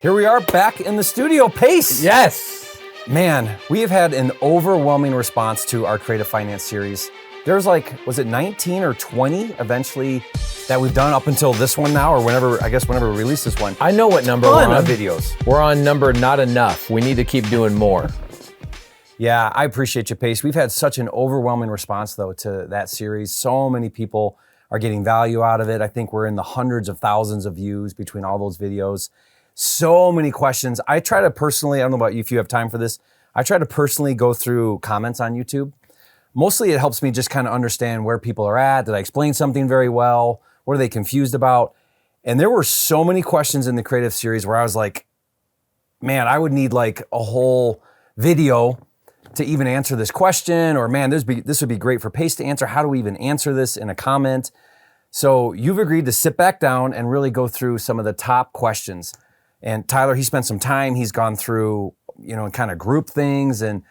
Here we are back in the studio. Pace. Yes. Man, we have had an overwhelming response to our Creative Finance series. There's like, was it 19 or 20 eventually that we've done up until this one now, or whenever we release this one. I know what number we're on. Videos. We're on number not enough. We need to keep doing more. Yeah, I appreciate you, Pace. We've had such an overwhelming response, though, to that series. So many people are getting value out of it. I think we're in the hundreds of thousands of views between all those videos. So many questions. I try to personally, I don't know about you if you have time for this, I try to personally go through comments on YouTube. Mostly it helps me just kind of understand where people are at. Did I explain something very well? What are they confused about? And there were so many questions in the creative series where I was like, man, I would need like a whole video to even answer this question, or man, this would be great for Pace to answer. How do we even answer this in a comment? So you've agreed to sit back down and really go through some of the top questions. And Tyler, he spent some time, he's gone through, and kind of group things, and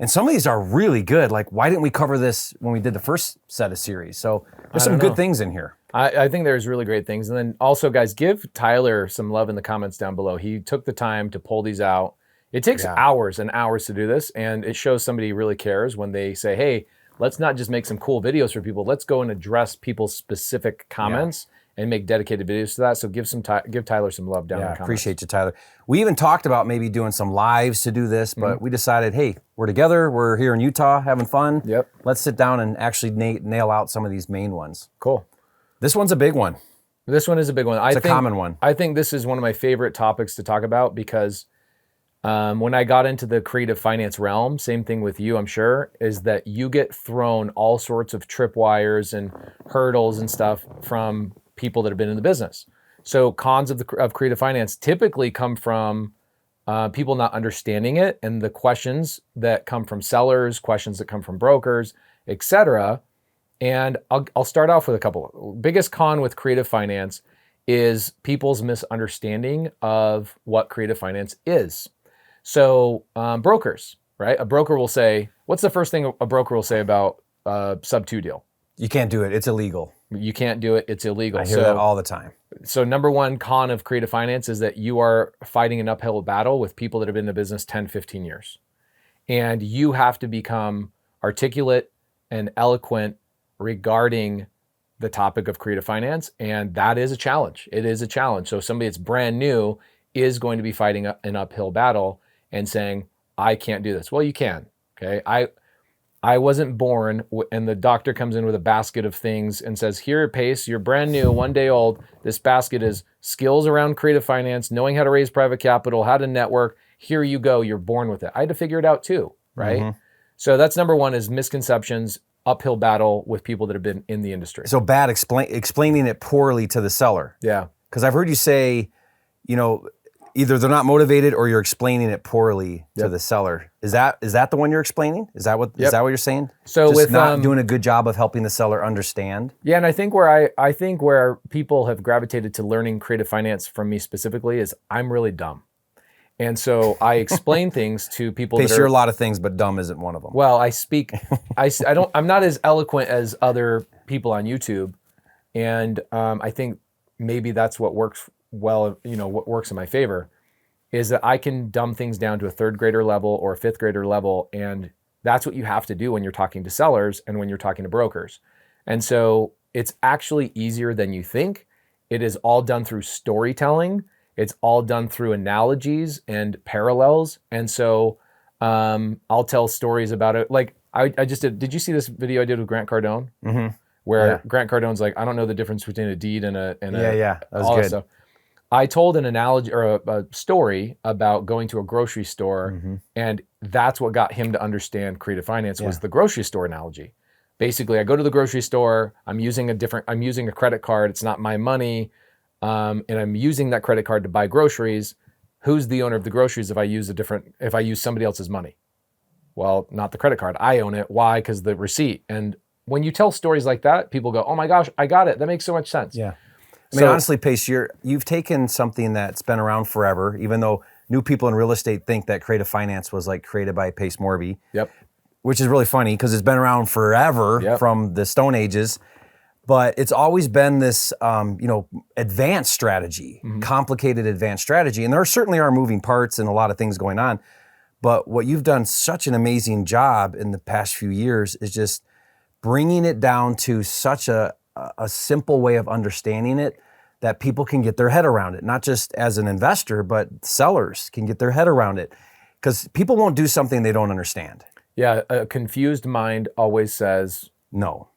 some of these are really good. Like, why didn't we cover this when we did the first set of series? So there's some good things in here. I think there's really great things. And then also, guys, give Tyler some love in the comments down below. He took the time to pull these out. It takes hours and hours to do this, and it shows somebody really cares when they say, hey, let's not just make some cool videos for people. Let's go and address people's specific comments and make dedicated videos to that. So give Tyler some love down in the comments. Appreciate you, Tyler. We even talked about maybe doing some lives to do this, but we decided, hey, we're together. We're here in Utah having fun. Yep. Let's sit down and actually nail out some of these main ones. Cool. This one's a big one. This one is a big one. It's a common one. I think this is one of my favorite topics to talk about because when I got into the creative finance realm, same thing with you, I'm sure, is that you get thrown all sorts of tripwires and hurdles and stuff from people that have been in the business. So cons of creative finance typically come from people not understanding it, and the questions that come from sellers, questions that come from brokers, etc. And I'll start off with a couple. Biggest con with creative finance is people's misunderstanding of what creative finance is. So brokers, right? A broker will say, what's the first thing a broker will say about a sub-2 deal? You can't do it. It's illegal. You can't do it. It's illegal. I hear that all the time. So number one con of creative finance is that you are fighting an uphill battle with people that have been in the business 10, 15 years. And you have to become articulate and eloquent regarding the topic of creative finance. And that is a challenge. It is a challenge. So somebody that's brand new is going to be fighting an uphill battle and saying, I can't do this. Well, you can, okay? I wasn't born, and the doctor comes in with a basket of things and says, here, Pace, you're brand new, 1 day old. This basket is skills around creative finance, knowing how to raise private capital, how to network. Here you go, you're born with it. I had to figure it out too, right? Mm-hmm. So that's number one, is misconceptions, uphill battle with people that have been in the industry. So bad explaining it poorly to the seller. Yeah. Because I've heard you say, either they're not motivated or you're explaining it poorly to the seller. Is that the one you're explaining? Is that what you're saying? So just with not doing a good job of helping the seller understand. Yeah, and I think where people have gravitated to learning creative finance from me specifically is I'm really dumb, and so I explain things to people. Pace, you're a lot of things, but dumb isn't one of them. Well, I'm not as eloquent as other people on YouTube, and I think maybe that's what works well, what works in my favor is that I can dumb things down to a third grader level or a fifth grader level. And that's what you have to do when you're talking to sellers and when you're talking to brokers. And so it's actually easier than you think. It is all done through storytelling. It's all done through analogies and parallels. And so I'll tell stories about it. Like I just did you see this video I did with Grant Cardone? Mm-hmm. Where Grant Cardone's like, I don't know the difference between a deed and a that was good. Stuff. I told an analogy or a story about going to a grocery store, and that's what got him to understand creative finance was the grocery store analogy. Basically, I go to the grocery store, I'm using a credit card, it's not my money, and I'm using that credit card to buy groceries. Who's the owner of the groceries if I use somebody else's money? Well, not the credit card. I own it. Why? Because the receipt. And when you tell stories like that, people go, oh my gosh, I got it. That makes so much sense. Yeah. I mean, honestly, Pace, you've taken something that's been around forever, even though new people in real estate think that creative finance was like created by Pace Morby. Yep. Which is really funny because it's been around forever from the Stone Ages. But it's always been this, advanced strategy, complicated advanced strategy. And there certainly are moving parts and a lot of things going on. But what you've done such an amazing job in the past few years is just bringing it down to such a simple way of understanding it that people can get their head around it. Not just as an investor, but sellers can get their head around it. Because people won't do something they don't understand. Yeah, a confused mind always says no.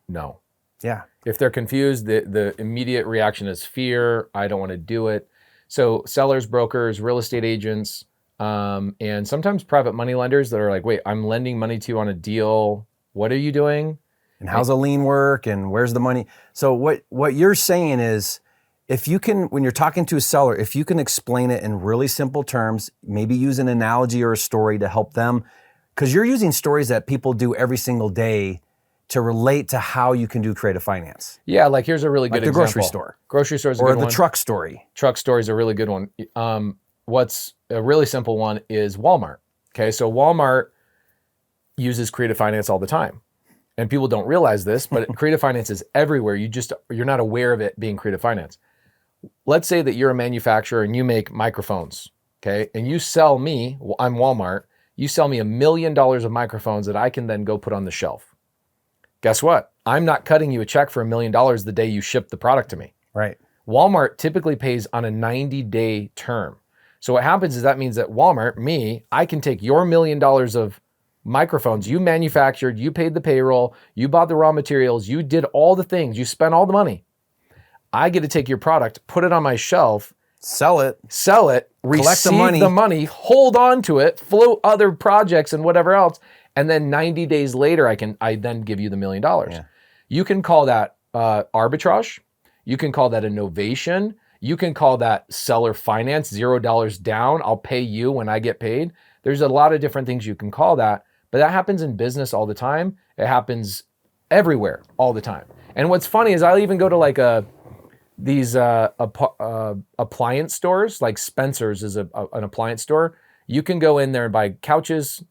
Yeah. If they're confused, the immediate reaction is fear. I don't want to do it. So sellers, brokers, real estate agents, and sometimes private money lenders that are like, wait, I'm lending money to you on a deal. What are you doing? And how's a lien work? And where's the money? So what you're saying is, if you can, when you're talking to a seller, if you can explain it in really simple terms, maybe use an analogy or a story to help them, because you're using stories that people do every single day to relate to how you can do creative finance. Yeah, like here's a really good example. The grocery store. Grocery store is a or good the one. truck story. Truck story is a really good one. What's a really simple one is Walmart. Okay, so Walmart uses creative finance all the time. And people don't realize this, but creative finance is everywhere. You're not aware of it being creative finance. Let's say that you're a manufacturer and you make microphones, okay? And you sell me, I'm Walmart, you sell me $1 million of microphones that I can then go put on the shelf. Guess what? I'm not cutting you a check for $1 million the day you ship the product to me. Right. Walmart typically pays on a 90-day term. So what happens is that means that Walmart, I can take your $1 million of microphones you manufactured, you paid the payroll, you bought the raw materials, you did all the things, you spent all the money. I get to take your product, put it on my shelf, sell it, receive the money, hold on to it, float other projects and whatever else, and then 90 days later, I then give you the $1 million. Yeah. You can call that arbitrage. You can call that innovation. You can call that seller finance, $0 down. I'll pay you when I get paid. There's a lot of different things you can call that, but that happens in business all the time. It happens everywhere all the time. And what's funny is I'll even go to these appliance stores, like Spencer's is an appliance store. You can go in there and buy couches,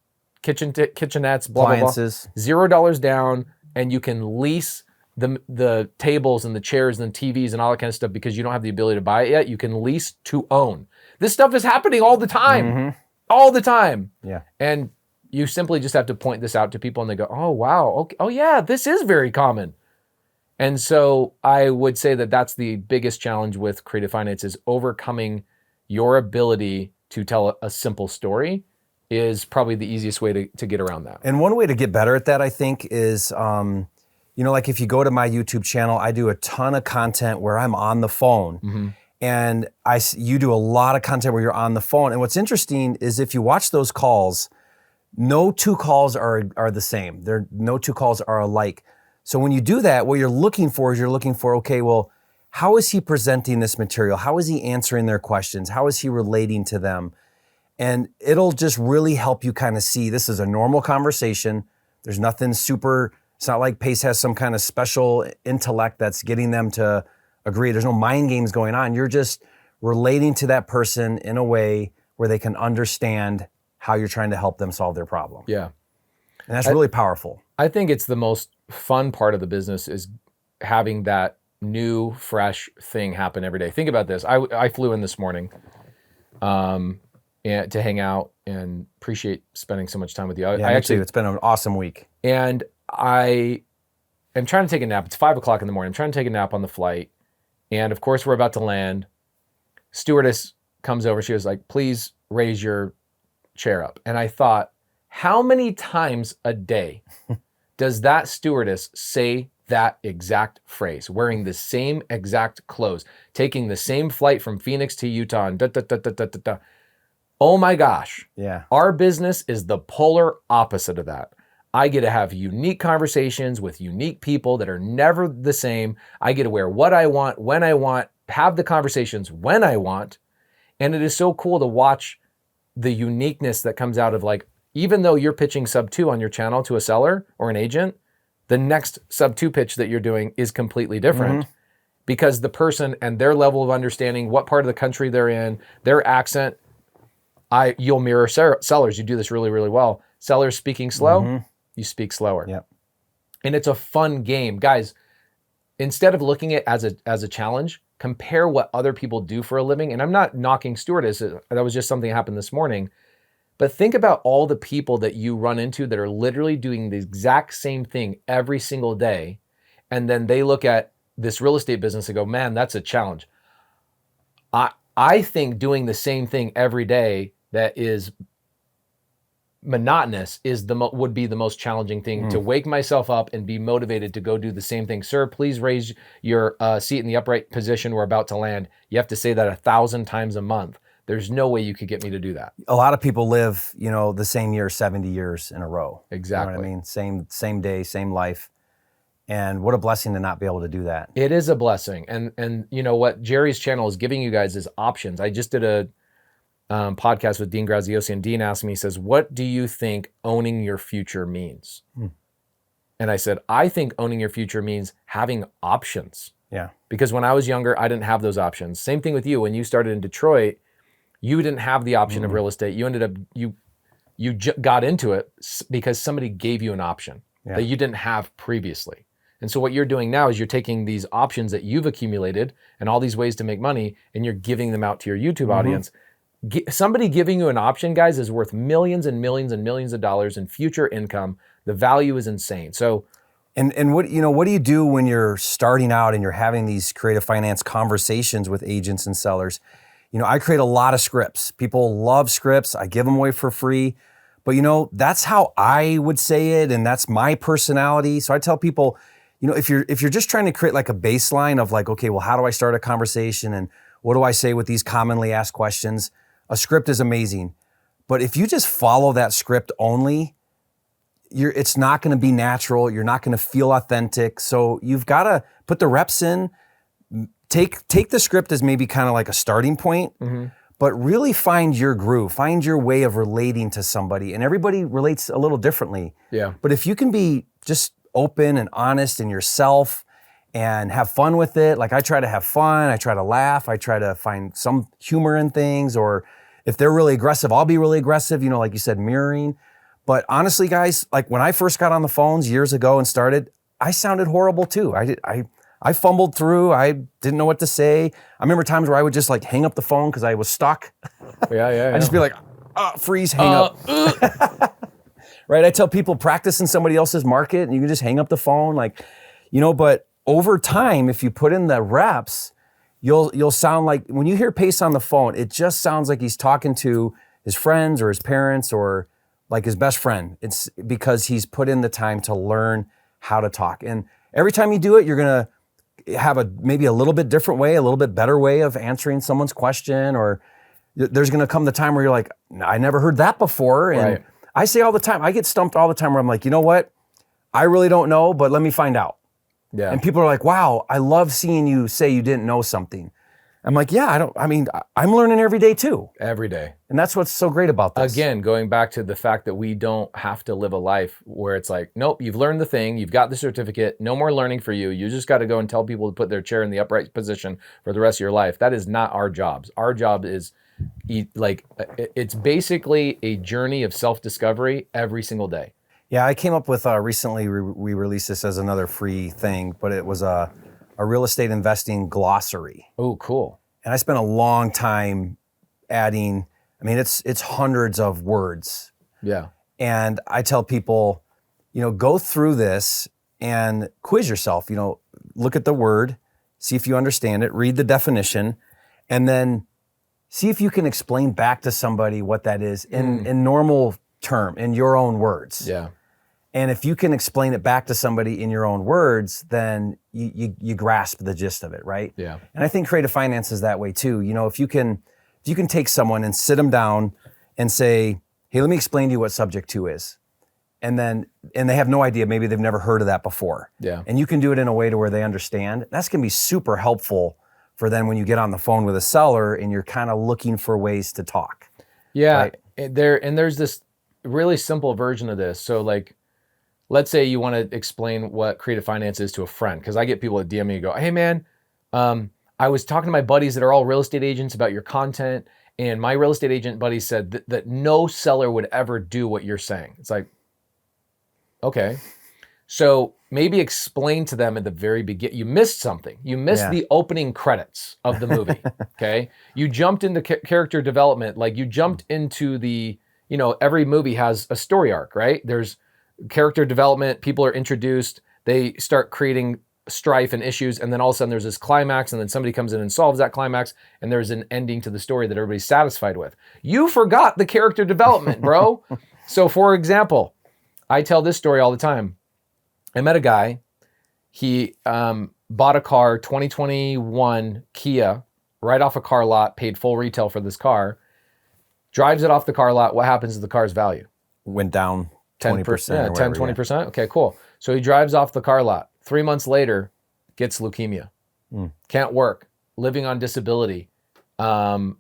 kitchenettes, blah, appliances, blah, blah. $0 down, and you can lease the tables and the chairs and TVs and all that kind of stuff because you don't have the ability to buy it yet. You can lease to own. This stuff is happening all the time. Mm-hmm. All the time. Yeah. And you simply just have to point this out to people and they go, oh, wow. Okay. Oh, yeah, this is very common. And so I would say that that's the biggest challenge with creative finance is overcoming your ability to tell a simple story is probably the easiest way to get around that. And one way to get better at that, I think, is, like if you go to my YouTube channel, I do a ton of content where I'm on the phone. Mm-hmm. And you do a lot of content where you're on the phone. And what's interesting is if you watch those calls, no two calls are the same. No two calls are alike. So when you do that, what you're looking for is okay, well, how is he presenting this material? How is he answering their questions? How is he relating to them? And it'll just really help you kind of see this is a normal conversation. There's nothing super, it's not like Pace has some kind of special intellect that's getting them to agree. There's no mind games going on. You're just relating to that person in a way where they can understand how you're trying to help them solve their problem. Yeah. And that's really powerful. I think it's the most fun part of the business is having that new, fresh thing happen every day. Think about this. I flew in this morning and to hang out and appreciate spending so much time with you. Me too. It's been an awesome week. And I am trying to take a nap. It's 5:00 in the morning. I'm trying to take a nap on the flight. And of course, we're about to land. Stewardess comes over. She was like, please raise your chair up. And I thought, how many times a day does that stewardess say that exact phrase, wearing the same exact clothes, taking the same flight from Phoenix to Utah and da-da-da-da-da-da-da. Oh my gosh. Yeah. Our business is the polar opposite of that. I get to have unique conversations with unique people that are never the same. I get to wear what I want, when I want, have the conversations when I want. And it is so cool to watch the uniqueness that comes out of like, even though you're pitching sub 2 on your channel to a seller or an agent, the next sub 2 pitch that you're doing is completely different because the person and their level of understanding, what part of the country they're in, their accent, you'll mirror sellers. You do this really, really well. Sellers speaking slow, you speak slower. Yep. And it's a fun game. Guys, instead of looking at it as a challenge, compare what other people do for a living. And I'm not knocking stewardess. That was just something that happened this morning. But think about all the people that you run into that are literally doing the exact same thing every single day. And then they look at this real estate business and go, man, that's a challenge. I think doing the same thing every day that is monotonous would be the most challenging thing, to wake myself up and be motivated to go do the same thing. Sir, please raise your seat in the upright position. We're about to land. You have to say that 1,000 times a month. There's no way you could get me to do that. A lot of people live, the same year 70 years in a row. Exactly. You know what I mean? Same day, same life. And what a blessing to not be able to do that. It is a blessing. And you know what Jerry's channel is giving you guys is options. I just did a podcast with Dean Graziosi, and Dean asked me, he says, what do you think owning your future means? And I said, I think owning your future means having options. Yeah. Because when I was younger, I didn't have those options. Same thing with you. When you started in Detroit, you didn't have the option of real estate. You ended up, you got into it because somebody gave you an option that you didn't have previously. And so what you're doing now is you're taking these options that you've accumulated and all these ways to make money, and you're giving them out to your YouTube audience. Somebody giving you an option, guys, is worth millions and millions and millions of dollars in future income. The value is insane. So, and what do you do when you're starting out and you're having these creative finance conversations with agents and sellers? I create a lot of scripts. People love scripts. I give them away for free. But that's how I would say it, and that's my personality. So I tell people, if you're just trying to create like a baseline of like, okay, well, how do I start a conversation and what do I say with these commonly asked questions? A script is amazing. But if you just follow that script only, it's not going to be natural. You're not going to feel authentic. So you've got to put the reps in. Take the script as maybe kind of like a starting point, but really find your groove, find your way of relating to somebody. And everybody relates a little differently. Yeah. But if you can be just open and honest in yourself and have fun with it, like I try to have fun, I try to laugh, I try to find some humor in things, or if they're really aggressive, I'll be really aggressive, like you said, mirroring. But honestly, guys, like when I first got on the phones years ago and started, I sounded horrible too. I fumbled through. I didn't know what to say. I remember times where I would just like hang up the phone because I was stuck. Yeah. I'd just be like, freeze, hang up. Right? I tell people practice in somebody else's market and you can just hang up the phone. But over time, if you put in the reps, you'll sound like, when you hear Pace on the phone, it just sounds like he's talking to his friends or his parents or like his best friend. It's because he's put in the time to learn how to talk. And every time you do it, you're going to have maybe a little bit different way, a little bit better way of answering someone's question, or there's going to come the time where you're like, I never heard that before. And I say all the time, I get stumped all the time where I'm like, you know what? I really don't know, but let me find out. Yeah. And people are like, wow, I love seeing you say you didn't know something. I'm like, yeah, I'm learning every day too. Every day. And that's what's so great about this. Again, going back to the fact that we don't have to live a life where it's like, nope, you've learned the thing, you've got the certificate, no more learning for you. You just got to go and tell people to put their chair in the upright position for the rest of your life. That is not our jobs. Our job is it's basically a journey of self-discovery every single day. Yeah, I came up with recently, we released this as another free thing, but it was a real estate investing glossary. Oh, cool. And I spent a long time adding, it's hundreds of words. Yeah. And I tell people, go through this and quiz yourself, look at the word, see if you understand it, read the definition, and then see if you can explain back to somebody what that is in normal term, in your own words. Yeah. And if you can explain it back to somebody in your own words, then you grasp the gist of it, right? Yeah. And I think creative finance is that way too. If you can take someone and sit them down and say, hey, let me explain to you what subject to is. And they have no idea, maybe they've never heard of that before. Yeah. And you can do it in a way to where they understand. That's gonna be super helpful for then when you get on the phone with a seller and you're kind of looking for ways to talk. Yeah. Right? There's this really simple version of this. So like, let's say you want to explain what creative finance is to a friend, because I get people that DM me and go, hey man, I was talking to my buddies that are all real estate agents about your content, and my real estate agent buddy said that no seller would ever do what you're saying. It's like, okay. So maybe explain to them at the very beginning. You missed something. You missed the opening credits of the movie. Okay. You jumped into character development. Like you jumped into the, every movie has a story arc, right? There's character development. People are introduced. They start creating strife and issues. And then all of a sudden there's this climax, and then somebody comes in and solves that climax. And there's an ending to the story that everybody's satisfied with. You forgot the character development, bro. So for example, I tell this story all the time. I met a guy, he bought a car, 2021 Kia, right off a car lot, paid full retail for this car, drives it off the car lot. What happens to the car's value? Went down 20%. Yeah, 10, 20%. Okay, cool. So he drives off the car lot. 3 months later, gets leukemia. Can't work, living on disability. And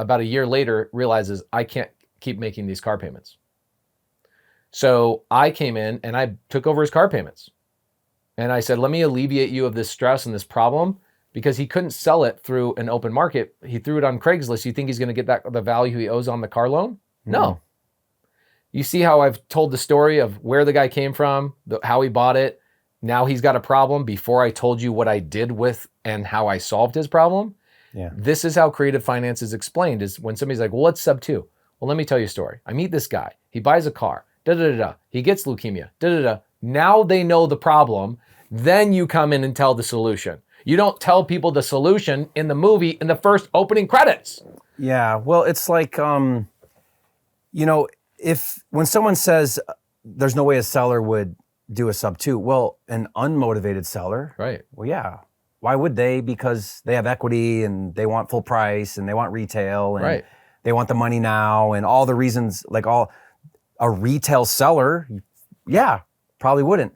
about a year later, realizes I can't keep making these car payments. So I came in and I took over his car payments. And I said, let me alleviate you of this stress and this problem, because he couldn't sell it through an open market. He threw it on Craigslist. You think he's going to get the value he owes on the car loan? No. You see how I've told the story of where the guy came from, how he bought it. Now he's got a problem before I told you what I did with and how I solved his problem. Yeah. This is how creative finance is explained, is when somebody's like, well, what's sub 2? Well, let me tell you a story. I meet this guy. He buys a car. He gets leukemia. Now they know the problem. Then you come in and tell the solution. You don't tell people the solution in the movie in the first opening credits. Yeah. Well, it's like, if when someone says there's no way a seller would do a sub 2, well, an unmotivated seller, right? Well, yeah. Why would they? Because they have equity and they want full price and they want retail and they want the money now and all the reasons, a retail seller, yeah, probably wouldn't.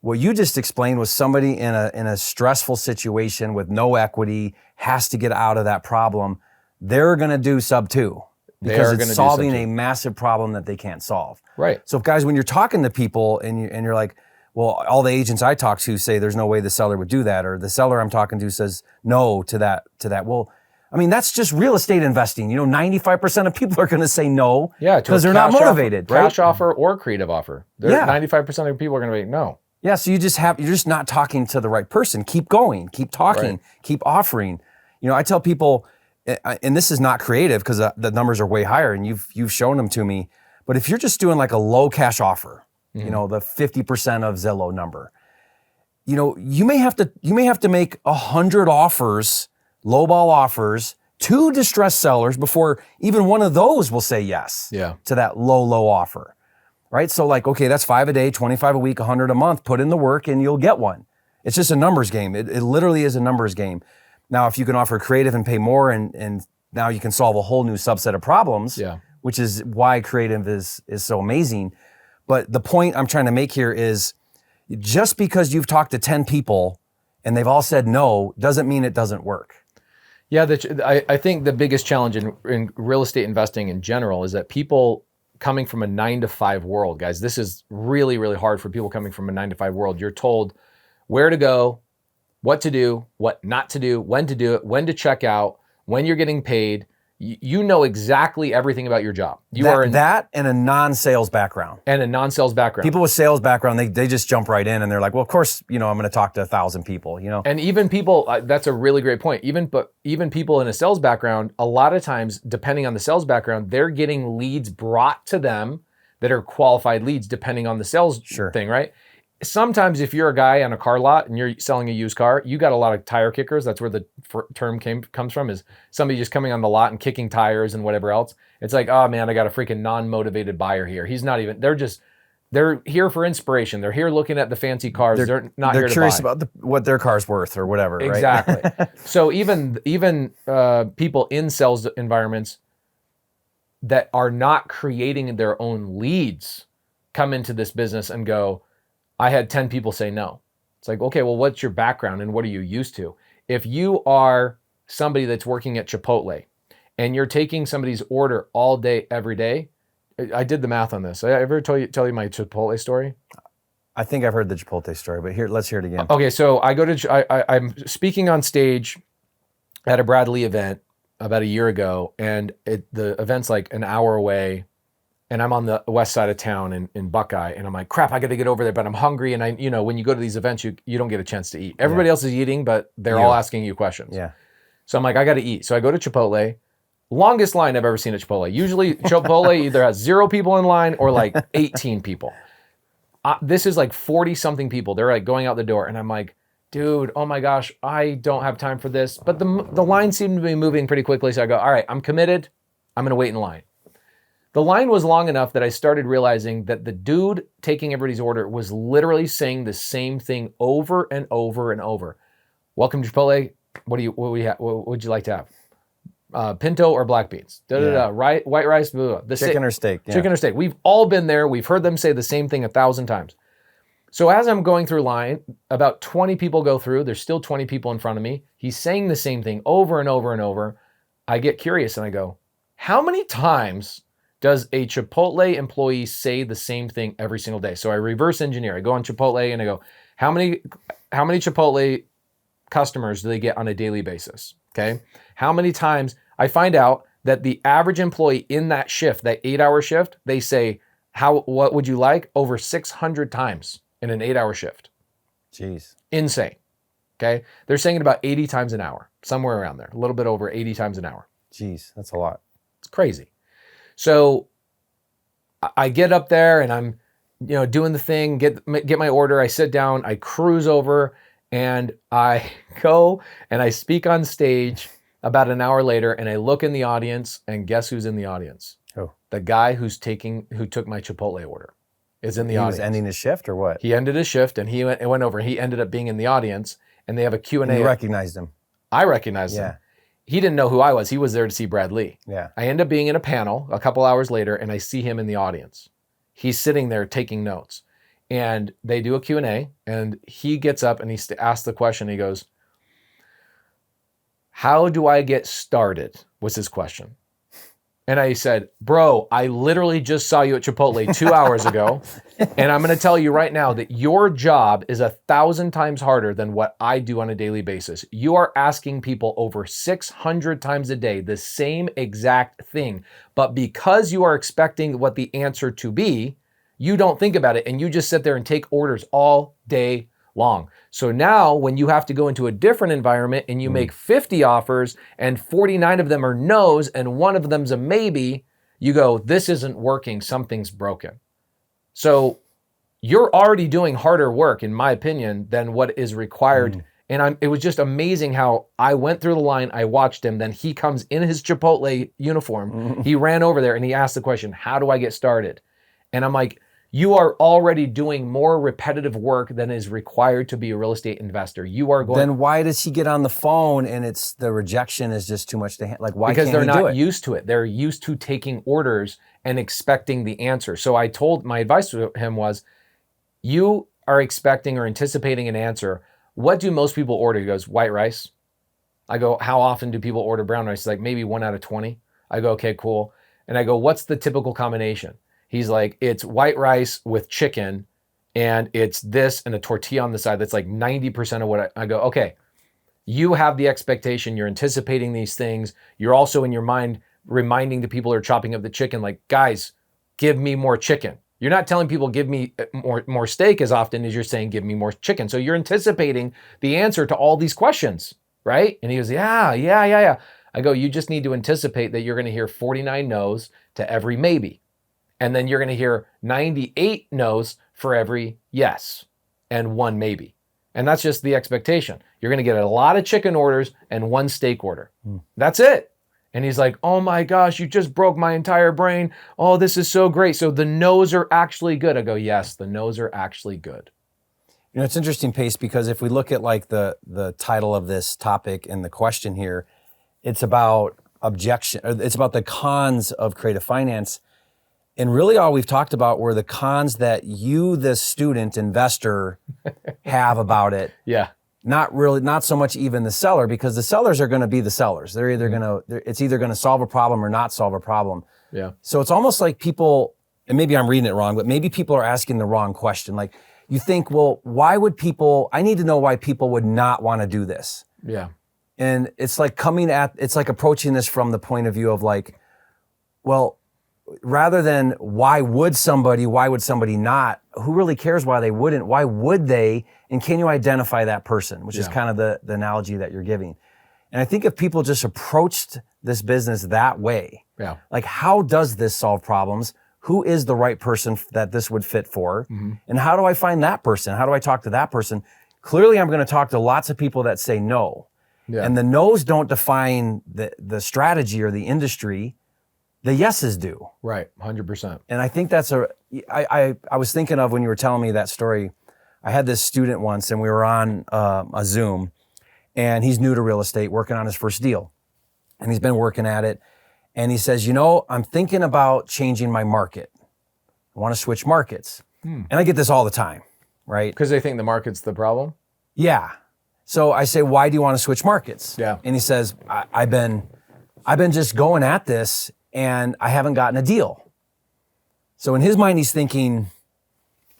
What you just explained was somebody in a stressful situation with no equity, has to get out of that problem. They're going to do sub 2 because it's solving a massive problem that they can't solve. Right. So guys, when you're talking to people and you're like, well, all the agents I talk to say there's no way the seller would do that, or the seller I'm talking to says no to that. Well, I mean, that's just real estate investing. 95% of people are going to say no because they're not motivated. Cash offer or creative offer. 95% of people are going to be no. Yeah, so you're just not talking to the right person. Keep going, keep talking, keep offering. I tell people, and this is not creative because the numbers are way higher, and you've shown them to me. But if you're just doing like a low cash offer, the 50% of Zillow number, you may have to make 100 offers, lowball offers, to distressed sellers before even one of those will say yes to that low offer. Right? So okay, that's 5 a day, 25 a week, 100 a month. Put in the work and you'll get one. It's just a numbers game. It literally is a numbers game. Now, if you can offer creative and pay more, and now you can solve a whole new subset of problems, which is why creative is so amazing. But the point I'm trying to make here is, just because you've talked to 10 people and they've all said no, doesn't mean it doesn't work. Yeah, I think the biggest challenge in real estate investing in general is that people coming from a 9-to-5 world, guys, this is really, really hard for people coming from a 9-to-5 world. You're told where to go, what to do, what not to do it, when to check out, when you're getting paid. You know exactly everything about your job. That and a non-sales background. People with sales background, they just jump right in and they're like, well, of course, I'm going to talk to 1,000 people, And even people, that's a really great point. Even people in a sales background, a lot of times, depending on the sales background, they're getting leads brought to them that are qualified leads, depending on the sales thing, right? Sometimes if you're a guy on a car lot and you're selling a used car, you got a lot of tire kickers. That's where the term comes from, is somebody just coming on the lot and kicking tires and whatever else. It's like, oh man, I got a freaking non-motivated buyer here. They're here for inspiration. They're here looking at the fancy cars. They're here to buy. They're curious about what their car's worth or whatever, right? Exactly. So even people in sales environments that are not creating their own leads come into this business and go, I had 10 people say no. It's like, okay, well, what's your background and what are you used to? If you are somebody that's working at Chipotle and you're taking somebody's order all day, every day, I did the math on this. I ever tell you my Chipotle story? I think I've heard the Chipotle story, but let's hear it again. Okay, so I'm speaking on stage at a Brad Lee event about a year ago, and the event's like an hour away. and I'm on the west side of town in Buckeye, and I'm like, crap, I got to get over there, but I'm hungry. And when you go to these events, you don't get a chance to eat. Everybody else is eating, but they're all asking you questions. Yeah. So I'm like, I got to eat. So I go to Chipotle. Longest line I've ever seen at Chipotle. Usually Chipotle either has 0 people in line or like 18 people. This is like 40 something people. They're like going out the door, and I'm like, dude, oh my gosh, I don't have time for this. But the line seemed to be moving pretty quickly. So I go, all right, I'm committed. I'm going to wait in line. The line was long enough that I started realizing that the dude taking everybody's order was literally saying the same thing over and over and over. Welcome to Chipotle. What would you like to have? Pinto or black beans? White rice. Blah, blah. Chicken or steak. Yeah. Chicken or steak. We've all been there. We've heard them say the same thing 1,000 times. So as I'm going through line, about 20 people go through. There's still 20 people in front of me. He's saying the same thing over and over and over. I get curious and I go, how many times does a Chipotle employee say the same thing every single day? So I reverse engineer. I go on Chipotle and I go, how many Chipotle customers do they get on a daily basis? Okay. How many times? I find out that the average employee in that shift, that 8-hour shift, they say, what would you like? Over 600 times in an 8-hour shift. Jeez. Insane. Okay. They're saying it about 80 times an hour, somewhere around there, a little bit over 80 times an hour. Jeez, that's a lot. It's crazy. So I get up there and I'm, doing the thing, get my order. I sit down, I cruise over, and I go and I speak on stage about an hour later, and I look in the audience, and guess who's in the audience? Oh. The guy who took my Chipotle order is in the audience. He was ending his shift or what? He ended his shift and it went over. He ended up being in the audience, and they have a Q&A. And you recognized him. I recognized him. He didn't know who I was. He was there to see Brad Lee. Yeah. I end up being in a panel a couple hours later, and I see him in the audience. He's sitting there taking notes, and they do a Q&A, and he gets up and he asks the question. He goes, how do I get started? Was his question. And I said, bro, I literally just saw you at Chipotle 2 hours ago. And I'm going to tell you right now that your job is 1,000 times harder than what I do on a daily basis. You are asking people over 600 times a day the same exact thing. But because you are expecting what the answer to be, you don't think about it. And you just sit there and take orders all day long. So now when you have to go into a different environment and you make 50 offers and 49 of them are no's and one of them's a maybe, you go, this isn't working, something's broken. So you're already doing harder work, in my opinion, than what is required. And it was just amazing how I went through the line, I watched him, then he comes in his Chipotle uniform. He ran over there and he asked the question, how do I get started? And I'm like, you are already doing more repetitive work than is required to be a real estate investor. You are going. Then why does he get on the phone and the rejection is just too much to handle? Like, why because can't he do it? Because they're not used to it. They're used to taking orders and expecting the answer. So my advice to him was, you are expecting or anticipating an answer. What do most people order? He goes, white rice. I go, how often do people order brown rice? He's like, maybe 1 out of 20. I go, okay, cool. And I go, what's the typical combination? He's like, it's white rice with chicken, and it's this and a tortilla on the side. That's like 90% of what I go, okay, you have the expectation. You're anticipating these things. You're also in your mind reminding the people who are chopping up the chicken, like, guys, give me more chicken. You're not telling people, give me more steak as often as you're saying, give me more chicken. So you're anticipating the answer to all these questions, right? And he goes, yeah. I go, you just need to anticipate that you're going to hear 49 no's to every maybe. And then you're going to hear 98 no's for every yes and 1 maybe. And that's just the expectation. You're going to get a lot of chicken orders and 1 steak order. That's it. And he's like, oh my gosh, you just broke my entire brain. Oh, this is so great. So the no's are actually good. I go, yes, the no's are actually good. It's interesting, Pace, because if we look at like the title of this topic and the question here, it's about objection. It's about the cons of creative finance. And really all we've talked about were the cons that you, the student investor, have about it. Yeah. Not so much even the seller, because the sellers are going to be the sellers. They're either it's either going to solve a problem or not solve a problem. Yeah. So it's almost like people, and maybe I'm reading it wrong, but maybe people are asking the wrong question. Like you think, well, I need to know why people would not want to do this. Yeah. And it's like approaching this from the point of view of like, well, rather than why would somebody not, who really cares why they wouldn't? Why would they? And can you identify that person, which is kind of the analogy that you're giving. And I think if people just approached this business that way, like how does this solve problems? Who is the right person that this would fit for? And how do I find that person? How do I talk to that person? Clearly, I'm going to talk to lots of people that say no. And the no's don't define the strategy or the industry. The yeses do. Right, 100%. And I think that's I was thinking of when you were telling me that story, I had this student once and we were on a Zoom and he's new to real estate, working on his first deal. And he's been working at it. And he says, I'm thinking about changing my market. I want to switch markets. And I get this all the time, right? Because they think the market's the problem? Yeah. So I say, why do you want to switch markets? Yeah. And he says, I've been just going at this and I haven't gotten a deal. So in his mind, he's thinking,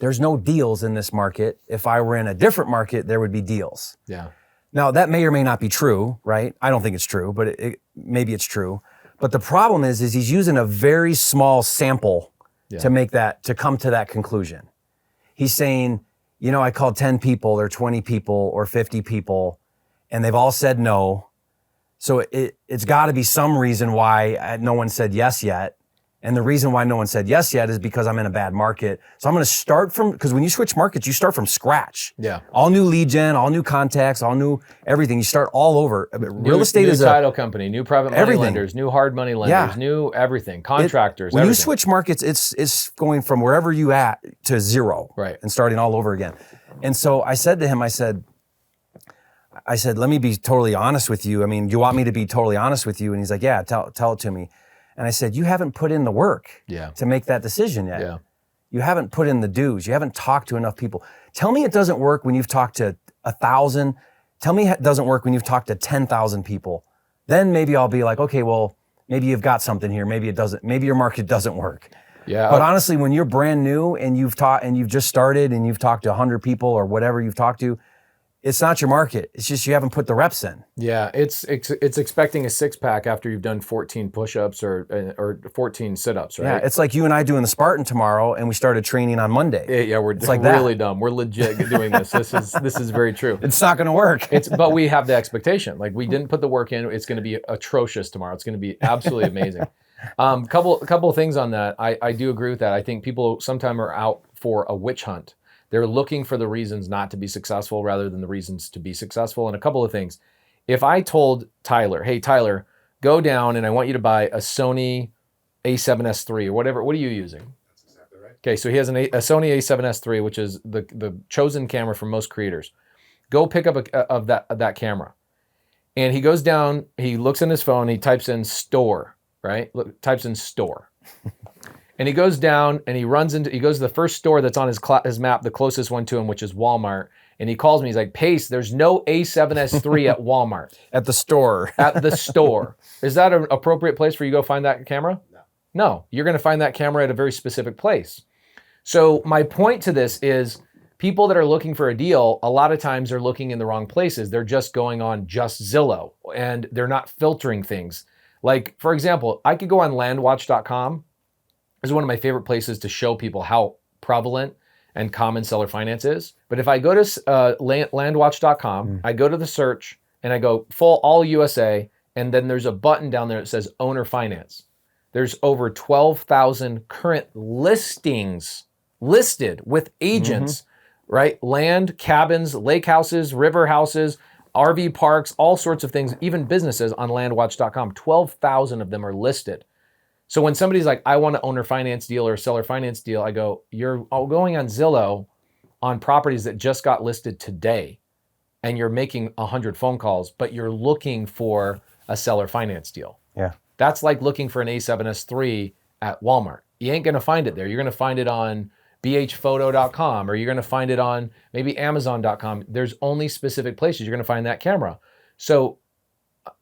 there's no deals in this market. If I were in a different market, there would be deals. Yeah. Now that may or may not be true, right? I don't think it's true, but maybe it's true. But the problem is he's using a very small sample to come to that conclusion. He's saying, I called 10 people or 20 people or 50 people and they've all said no. So it's got to be some reason why no one said yes yet. And the reason why no one said yes yet is because I'm in a bad market. So I'm going to start because when you switch markets, you start from scratch. Yeah. All new lead gen, all new contacts, all new everything. You start all over. Real estate new is title company, new private money lenders, new hard money lenders, new everything, contractors. When you switch markets, it's going from wherever you at to zero. Right. And starting all over again. And so I said to him, I said, let me be totally honest with you. I mean, do you want me to be totally honest with you? And he's like, yeah, tell it to me. And I said, you haven't put in the work to make that decision yet. Yeah. You haven't put in the dues. You haven't talked to enough people. Tell me it doesn't work when you've talked to 1,000. Tell me it doesn't work when you've talked to 10,000 people. Then maybe I'll be like, okay, well, maybe you've got something here. Maybe it doesn't. Maybe your market doesn't work. Yeah. But honestly, when you're brand new and you've just started and you've talked to 100 people or whatever you've talked to, it's not your market. It's just you haven't put the reps in. Yeah, it's expecting a six-pack after you've done 14 push-ups or 14 sit-ups, right? Yeah, it's like you and I doing the Spartan tomorrow, and we started training on Monday. Yeah, we're like really dumb. We're legit doing this. This is very true. It's not going to work. But we have the expectation. Like we didn't put the work in. It's going to be atrocious tomorrow. It's going to be absolutely amazing. Couple of things on that. I do agree with that. I think people sometimes are out for a witch hunt. They're looking for the reasons not to be successful rather than the reasons to be successful. And a couple of things. If I told Tyler, hey, Tyler, go down and I want you to buy a Sony a7S III or whatever. What are you using? That's exactly right. Okay, so he has a Sony a7S III, which is the chosen camera for most creators. Go pick up that camera. And he goes down, he looks in his phone, he types in store, right? Types in store. And he goes down and he goes to the first store that's on his map, the closest one to him, which is Walmart. And he calls me, he's like, Pace, there's no A7S III at Walmart. At the store. At the store. Is that an appropriate place for you to go find that camera? No. No, you're gonna find that camera at a very specific place. So my point to this is people that are looking for a deal, a lot of times are looking in the wrong places. They're just going on just Zillow and they're not filtering things. Like, for example, I could go on landwatch.com. This is one of my favorite places to show people how prevalent and common seller finance is. But if I go to landwatch.com, I go to the search and I go all USA, and then there's a button down there that says owner finance. There's over 12,000 current listings listed with agents, right? Land, cabins, lake houses, river houses, RV parks, all sorts of things, even businesses on landwatch.com. 12,000 of them are listed. So when somebody's like, I want an owner finance deal or a seller finance deal, I go, you're going on Zillow on properties that just got listed today, and you're making 100 phone calls, but you're looking for a seller finance deal. Yeah. That's like looking for an A7S III at Walmart. You ain't gonna find it there. You're gonna find it on bhphoto.com, or you're gonna find it on maybe amazon.com. There's only specific places you're gonna find that camera. So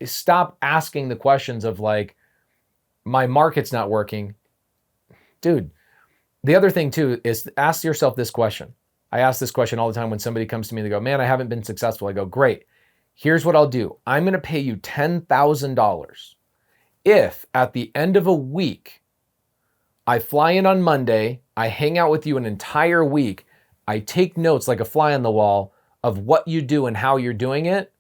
stop asking the questions of like, my market's not working. Dude, the other thing too is ask yourself this question. I ask this question all the time when somebody comes to me and they go, man, I haven't been successful. I go, great. Here's what I'll do. I'm gonna pay you $10,000 if at the end of a week, I fly in on Monday. I hang out with you an entire week. I take notes like a fly on the wall of what you do and how you're doing it.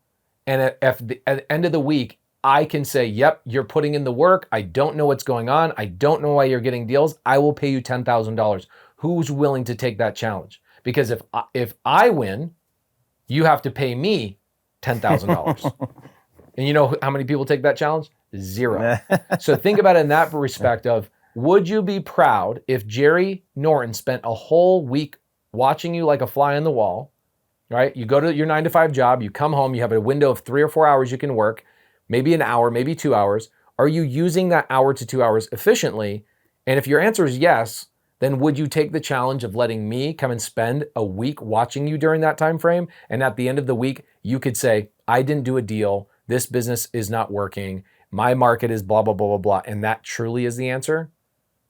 And at the end of the week, I can say, yep, you're putting in the work. I don't know what's going on. I don't know why you're getting deals. I will pay you $10,000. Who's willing to take that challenge? Because if I win, you have to pay me $10,000. And you know how many people take that challenge? 0. So think about it in that respect of, would you be proud if Jerry Norton spent a whole week watching you like a fly on the wall, right? You go to your 9-to-5 job, you come home, you have a window of 3 or 4 hours you can work, maybe an hour, maybe 2 hours. Are you using that hour to 2 hours efficiently? And if your answer is yes, then would you take the challenge of letting me come and spend a week watching you during that time frame? And at the end of the week, you could say, I didn't do a deal. This business is not working. My market is blah, blah, blah, blah, blah. And that truly is the answer.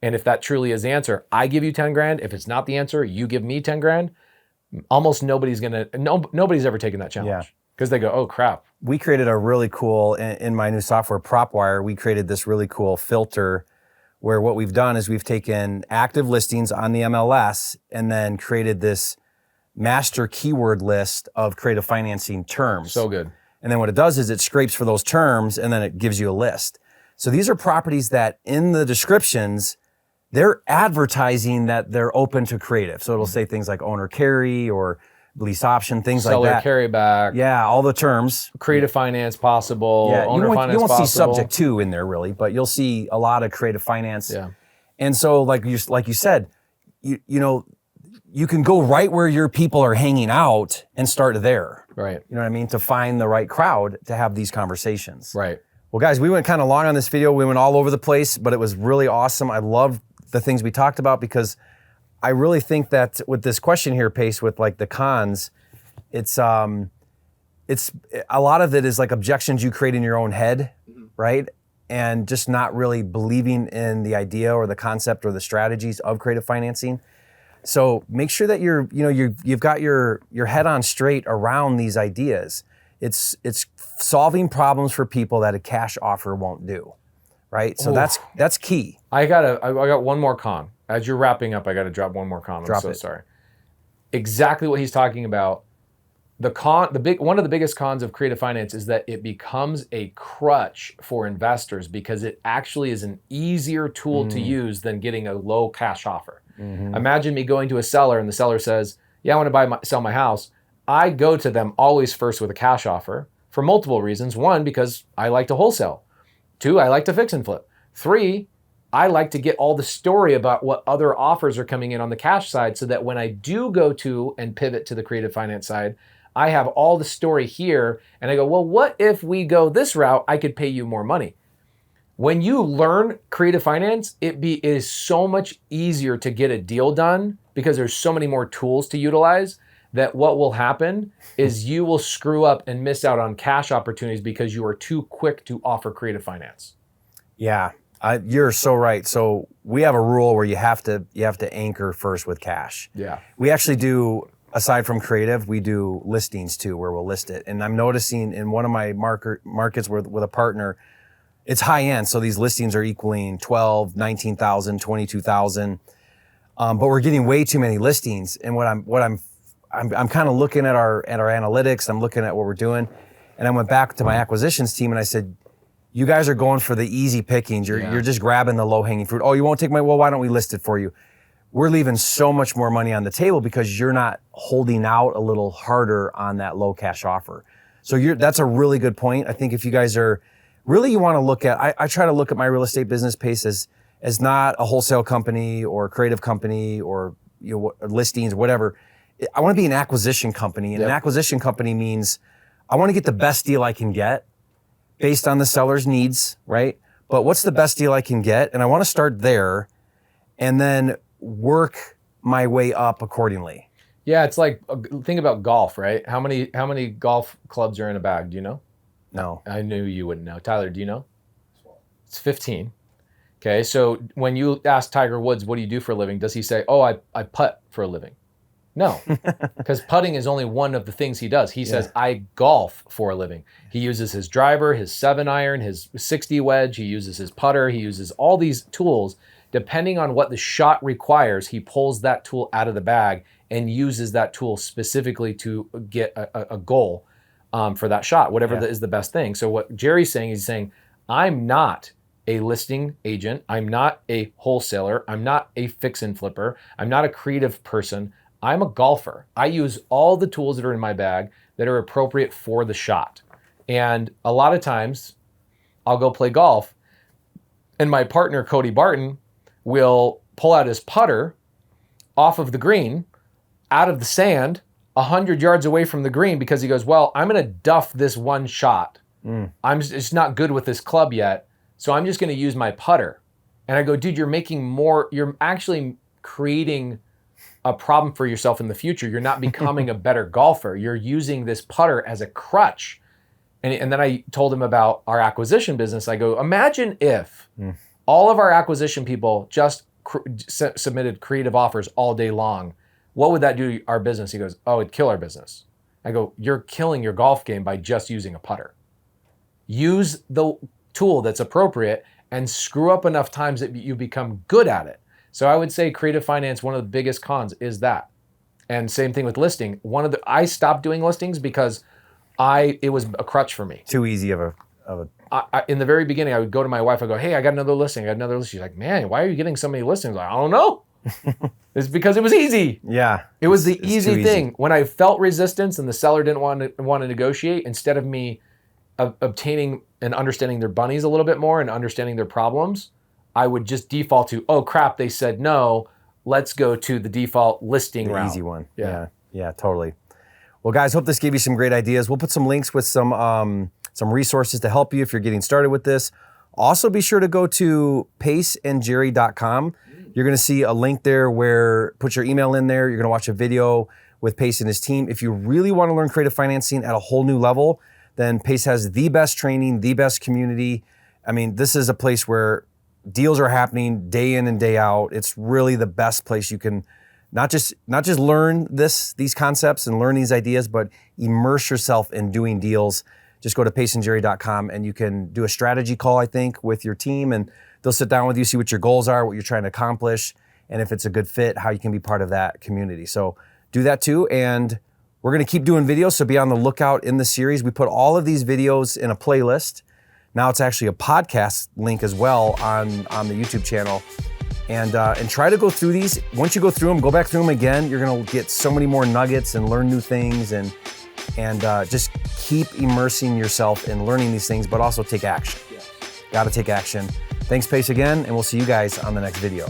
And if that truly is the answer, I give you 10 grand. If it's not the answer, you give me 10 grand. Almost nobody's ever taken that challenge because they go, oh crap. We created a really cool, in my new software, PropWire, we created this really cool filter where what we've done is we've taken active listings on the MLS and then created this master keyword list of creative financing terms. So good. And then what it does is it scrapes for those terms and then it gives you a list. So these are properties that in the descriptions, they're advertising that they're open to creative. So it'll say things like owner carry or lease option, things like that. Seller carryback. Yeah, all the terms. Creative finance possible. Yeah, Owner finance you won't possible. see subject to in there really, but you'll see a lot of creative finance. Yeah. And so like you said, you know, you can go right where your people are hanging out and start there. Right. You know what I mean? To find the right crowd to have these conversations. Right. Well, guys, we went kind of long on this video. We went all over the place, but it was really awesome. I love the things we talked about because I really think that with this question here, Pace, with like the cons, it's a lot of it is like objections you create in your own head, right? And just not really believing in the idea or the concept or the strategies of creative financing. So make sure that you've got your head on straight around these ideas. It's solving problems for people that a cash offer won't do, right? So that's key. I got one more con. As you're wrapping up, I got to drop one more con. I'm so sorry. Exactly what he's talking about. One of the biggest cons of creative finance is that it becomes a crutch for investors because it actually is an easier tool to use than getting a low cash offer. Mm-hmm. Imagine me going to a seller and the seller says, yeah, I want to sell my house. I go to them always first with a cash offer for multiple reasons. 1, because I like to wholesale. 2, I like to fix and flip. 3, I like to get all the story about what other offers are coming in on the cash side so that when I do go to and pivot to the creative finance side, I have all the story here and I go, well, what if we go this route? I could pay you more money. When you learn creative finance, it is so much easier to get a deal done because there's so many more tools to utilize that what will happen is you will screw up and miss out on cash opportunities because you are too quick to offer creative finance. Yeah, you're so right. So we have a rule where you have to anchor first with cash. Yeah. We actually do, aside from creative, we do listings too, where we'll list it. And I'm noticing in one of my markets with a partner, it's high end. So these listings are equaling 12, 19,000, 22,000. But we're getting way too many listings. And what I'm kind of looking at our analytics, I'm looking at what we're doing. And I went back to my acquisitions team and I said, you guys are going for the easy pickings. You're just grabbing the low hanging fruit. Oh, you won't take well, why don't we list it for you? We're leaving so much more money on the table because you're not holding out a little harder on that low cash offer. So that's a really good point. I think if you guys are really, you want to look at, I try to look at my real estate business Pace as not a wholesale company or a creative company or listings, whatever. I want to be an acquisition company. And an acquisition company means I want to get the best deal I can get based on the seller's needs, right? But what's the best deal I can get? And I want to start there and then work my way up accordingly. Yeah, it's like, think about golf, right? How many golf clubs are in a bag? Do you know? No. I knew you wouldn't know. Tyler, do you know? It's 15. Okay, so when you ask Tiger Woods, what do you do for a living? Does he say, oh, I putt for a living? No, because putting is only one of the things he does. He says, I golf for a living. He uses his driver, his 7-iron, his 60 wedge. He uses his putter. He uses all these tools depending on what the shot requires, he pulls that tool out of the bag and uses that tool specifically to get a goal for that shot, whatever is the best thing. So what Jerry's saying, he's saying, I'm not a listing agent. I'm not a wholesaler. I'm not a fix and flipper. I'm not a creative person. I'm a golfer. I use all the tools that are in my bag that are appropriate for the shot. And a lot of times I'll go play golf and my partner, Cody Barton, will pull out his putter off of the green, out of the sand, 100 yards away from the green, because he goes, well, I'm going to duff this one shot. I'm just not good with this club yet, so I'm just going to use my putter. And I go, dude, you're actually creating a problem for yourself in the future. You're not becoming a better golfer. You're using this putter as a crutch. And then I told him about our acquisition business. I go, imagine if all of our acquisition people just submitted creative offers all day long. What would that do to our business? He goes, oh, it'd kill our business. I go, you're killing your golf game by just using a putter. Use the tool that's appropriate and screw up enough times that you become good at it. So I would say creative finance, one of the biggest cons is that. And same thing with listing. I stopped doing listings because it was a crutch for me. Too easy of a. In the very beginning, I would go to my wife. I go, "Hey, I got another listing. She's like, "Man, why are you getting so many listings?" I don't know. It's because it was easy. Yeah, it was the easy thing. When I felt resistance and the seller didn't want to negotiate, instead of me obtaining and understanding their bunnies a little bit more and understanding their problems, I would just default to, "Oh crap, they said no. Let's go to the default listing route." Easy one. Yeah, totally. Well, guys, hope this gave you some great ideas. We'll put some links with some resources to help you if you're getting started with this. Also, be sure to go to paceandjerry.com. You're going to see a link there where put your email in there. You're going to watch a video with Pace and his team. If you really want to learn creative financing at a whole new level, then Pace has the best training, the best community. I mean, this is a place where deals are happening day in and day out. It's really the best place you can not just learn these concepts and learn these ideas, but immerse yourself in doing deals. Just go to paceandjerry.com and you can do a strategy call, I think, with your team, and they'll sit down with you, see what your goals are, what you're trying to accomplish, and if it's a good fit, how you can be part of that community. So do that too, and we're gonna keep doing videos, so be on the lookout in the series. We put all of these videos in a playlist. Now it's actually a podcast link as well on the YouTube channel. And try to go through these. Once you go through them, go back through them again. You're gonna get so many more nuggets and learn new things, and just keep immersing yourself in learning these things, but also take action. Gotta take action. Thanks, Pace, again, and we'll see you guys on the next video.